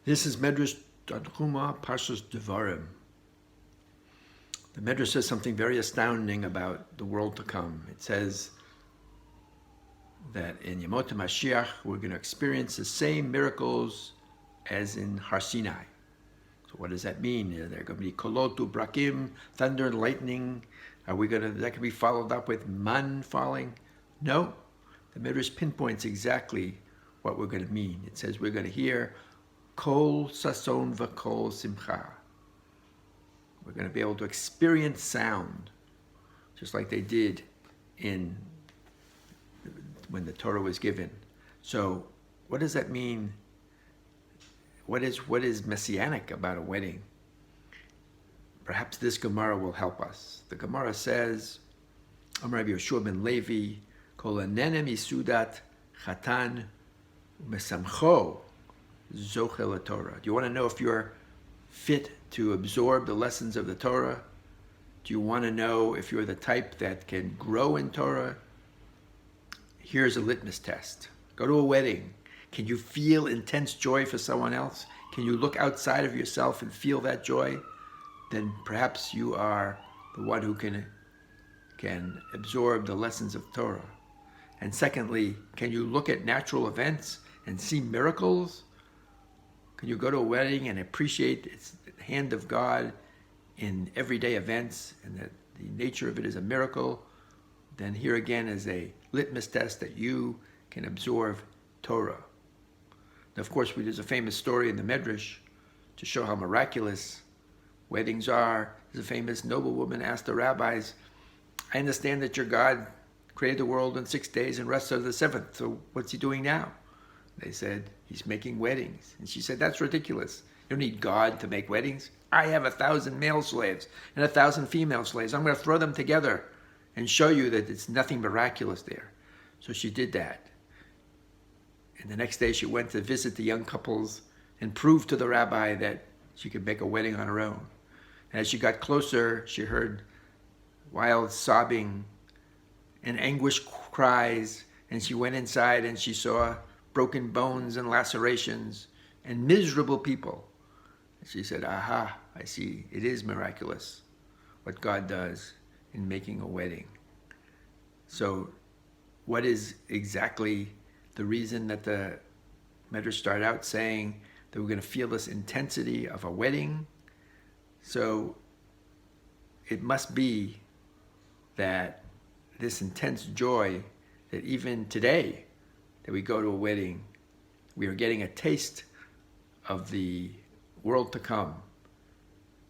This is Midrash Tanchuma, parshat Devorim. The Midrash says something very astounding about the world to come. It says that in Yemot HaMashiach, we're going to experience the same miracles as in Har Sinai. So what does that mean? There are going to be kolot ubrakim, thunder and lightning. That going to be followed up with man falling? No. The Midrash pinpoints exactly what we're going to mean. It says we're going to hear kol sason v'kol simcha. We're going to be able to experience sound, just like they did when the Torah was given. So what does that mean? What is messianic about a wedding? Perhaps this Gemara will help us. The Gemara says, Amar Rabbi Yoshua ben Levi, kol anene misudat chatan mesamcho zochel Torah. Do you want to know if you're fit to absorb the lessons of the Torah? Do you want to know if you're the type that can grow in Torah? Here's a litmus test. Go to a wedding. Can you feel intense joy for someone else? Can you look outside of yourself and feel that joy? Then perhaps you are the one who can absorb the lessons of Torah. And secondly, can you look at natural events and see miracles? Can you go to a wedding and appreciate the hand of God in everyday events and that the nature of it is a miracle? Then here again is a litmus test that you can absorb Torah. Now, of course, there's a famous story in the Midrash to show how miraculous weddings are. There's a famous noblewoman asked the rabbis, I understand that your God created the world in 6 days and rested on the seventh, so what's he doing now? They said, he's making weddings. And she said, that's ridiculous. You don't need God to make weddings. I have 1,000 male slaves and 1,000 female slaves. I'm going to throw them together and show you that it's nothing miraculous there. So she did that. And the next day she went to visit the young couples and prove to the rabbi that she could make a wedding on her own. And as she got closer, she heard wild sobbing and anguish cries. And she went inside and she saw broken bones and lacerations and miserable people. And she said, aha, I see, it is miraculous what God does in making a wedding. So what is exactly the reason that the Midrash started out saying that we're going to feel this intensity of a wedding? So it must be that this intense joy that even today that we go to a wedding, we are getting a taste of the world to come,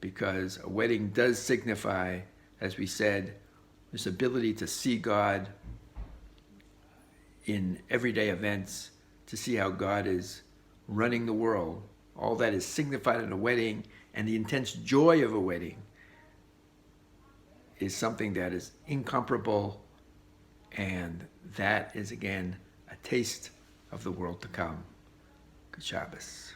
because a wedding does signify, as we said, this ability to see God in everyday events, to see how God is running the world. All that is signified in a wedding, and the intense joy of a wedding is something that is incomparable, and that is again a taste of the world to come. Good Shabbos.